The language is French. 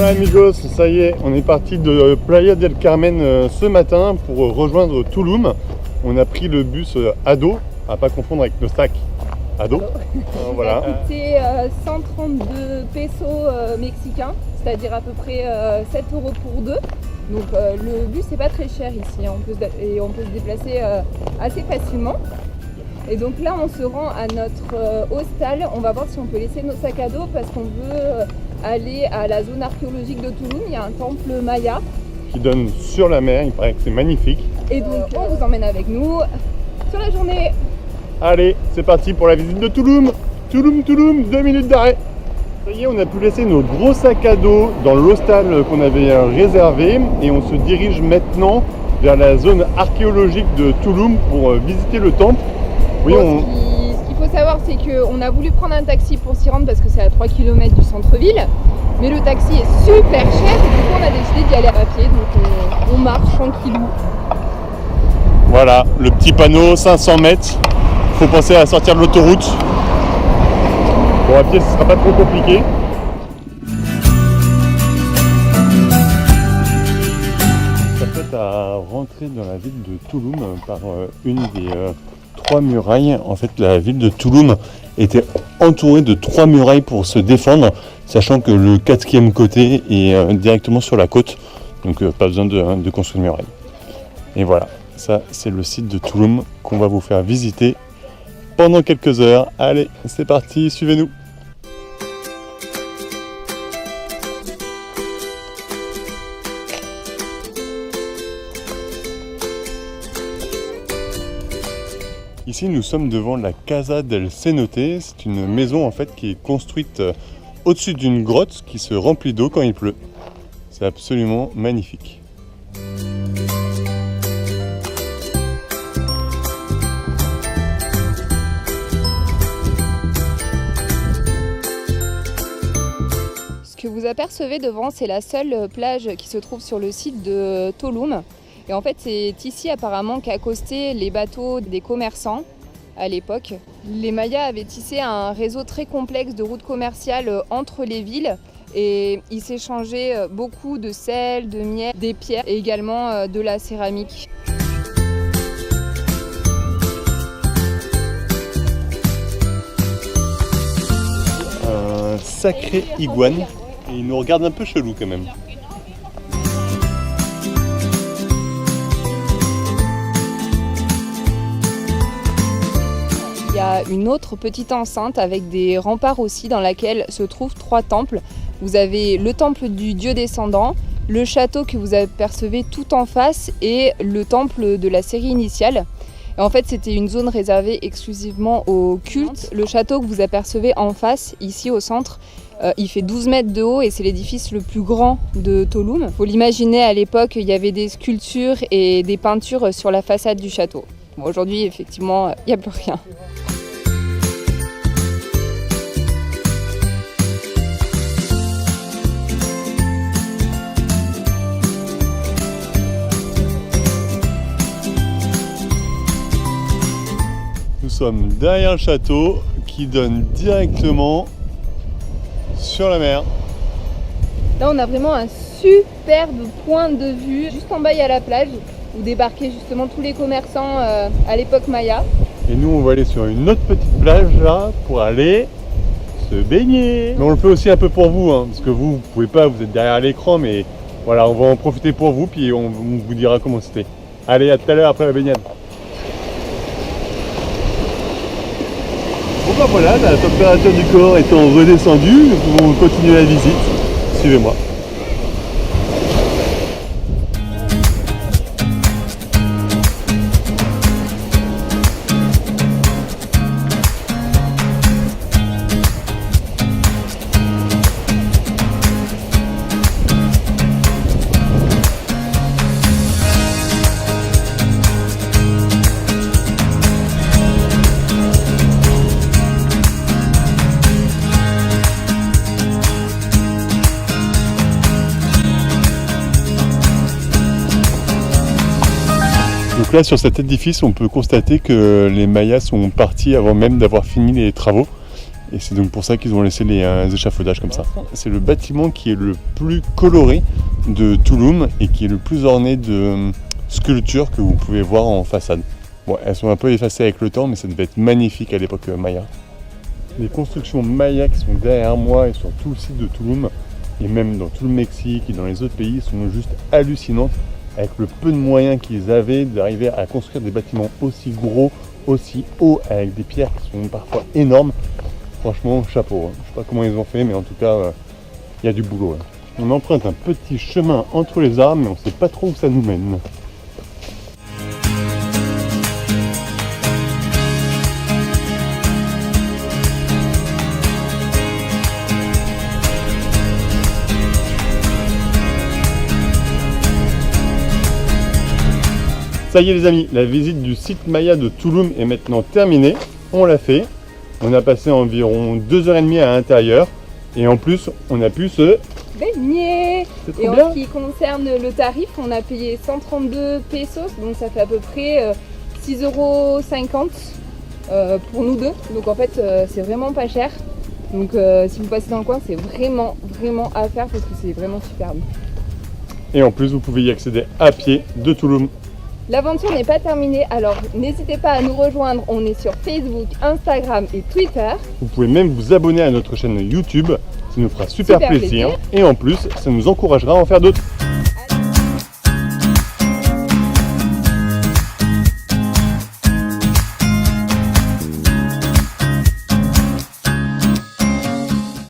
Bien amigos, ça y est, on est parti de Playa del Carmen ce matin pour rejoindre Tulum. On a pris le bus Ado, à pas confondre avec nos sacs Ado. Voilà. Ça a coûté 132 pesos mexicains, c'est-à-dire à peu près 7 € pour deux. Donc le bus n'est pas très cher ici, on peut se déplacer assez facilement. Et donc là on se rend à notre hostel, on va voir si on peut laisser nos sacs à dos parce qu'on veut aller à la zone archéologique de Tulum. Il y a un temple maya qui donne sur la mer, il paraît que c'est magnifique. Et donc on vous emmène avec nous sur la journée. Allez, c'est parti pour la visite de Tulum. Tulum, 2 minutes d'arrêt. Ça y est, on a pu laisser nos gros sacs à dos dans l'hostel qu'on avait réservé et on se dirige maintenant vers la zone archéologique de Tulum pour visiter le temple. Oui, Ce qu'il faut savoir, c'est qu'on a voulu prendre un taxi pour s'y rendre parce que c'est à 3 km du centre-ville. Mais le taxi est super cher et du coup on a décidé d'y aller à pied. Donc on marche tranquillou. Voilà, le petit panneau, 500 mètres. Faut penser à sortir de l'autoroute. Bon, à pied, ce sera pas trop compliqué. On s'apprête à rentrer dans la ville de Tulum par une des 3 murailles. En fait, la ville de Tulum était entourée de 3 murailles pour se défendre, sachant que le 4e côté est directement sur la côte. Donc, pas besoin de construire une muraille. Et voilà, ça, c'est le site de Tulum qu'on va vous faire visiter pendant quelques heures. Allez, c'est parti, suivez-nous. Ici, nous sommes devant la Casa del Cenote. C'est une maison en fait qui est construite au-dessus d'une grotte qui se remplit d'eau quand il pleut. C'est absolument magnifique. Ce que vous apercevez devant, c'est la seule plage qui se trouve sur le site de Tulum. Et en fait, c'est ici apparemment qu'accostaient les bateaux des commerçants à l'époque. Les Mayas avaient tissé un réseau très complexe de routes commerciales entre les villes et ils s'échangeaient beaucoup de sel, de miel, des pierres et également de la céramique. Un sacré iguane et il nous regarde un peu chelou quand même. Il y a une autre petite enceinte avec des remparts aussi dans laquelle se trouvent 3 temples. Vous avez le temple du dieu descendant, le château que vous apercevez tout en face et le temple de la série initiale. Et en fait, c'était une zone réservée exclusivement au culte. Le château que vous apercevez en face, ici au centre, il fait 12 mètres de haut et c'est l'édifice le plus grand de Tulum. Il faut l'imaginer, à l'époque, il y avait des sculptures et des peintures sur la façade du château. Bon, aujourd'hui, effectivement, il n'y a plus rien. Nous sommes derrière le château qui donne directement sur la mer. Là, on a vraiment un superbe point de vue. Juste en bas, il y a la plage où débarquaient justement tous les commerçants à l'époque Maya. Et nous, on va aller sur une autre petite plage là pour aller se baigner. Mais on le fait aussi un peu pour vous, hein, parce que vous pouvez pas, vous êtes derrière l'écran, mais voilà, on va en profiter pour vous, puis on vous dira comment c'était. Allez, à tout à l'heure après la baignade. Bon bah voilà, la température du corps étant redescendue, nous pouvons continuer la visite. Suivez-moi. Donc là, sur cet édifice, on peut constater que les Mayas sont partis avant même d'avoir fini les travaux. Et c'est donc pour ça qu'ils ont laissé les échafaudages comme ça. C'est le bâtiment qui est le plus coloré de Touloum et qui est le plus orné de sculptures que vous pouvez voir en façade. Bon, elles sont un peu effacées avec le temps, mais ça devait être magnifique à l'époque Maya. Les constructions Maya qui sont derrière moi et sur tout le site de Touloum, et même dans tout le Mexique et dans les autres pays, sont juste hallucinantes avec le peu de moyens qu'ils avaient d'arriver à construire des bâtiments aussi gros, aussi hauts, avec des pierres qui sont parfois énormes. Franchement, chapeau. Je sais pas comment ils ont fait, mais en tout cas, il y a du boulot. On emprunte un petit chemin entre les arbres, mais on sait pas trop où ça nous mène. Ça y est les amis, la visite du site Maya de Touloum est maintenant terminée. On l'a fait. On a passé environ 2h30 à l'intérieur. Et en plus, on a pu se baigner. C'est trop Et bien. en ce qui concerne le tarif, on a payé 132 pesos, donc ça fait à peu près 6,50 € pour nous deux. Donc en fait, c'est vraiment pas cher. Donc si vous passez dans le coin, c'est vraiment à faire parce que c'est vraiment superbe. Et en plus, vous pouvez y accéder à pied de Touloum. L'aventure n'est pas terminée, alors n'hésitez pas à nous rejoindre. On est sur Facebook, Instagram et Twitter. Vous pouvez même vous abonner à notre chaîne YouTube. Ça nous fera super Super plaisir. Et en plus, ça nous encouragera à en faire d'autres.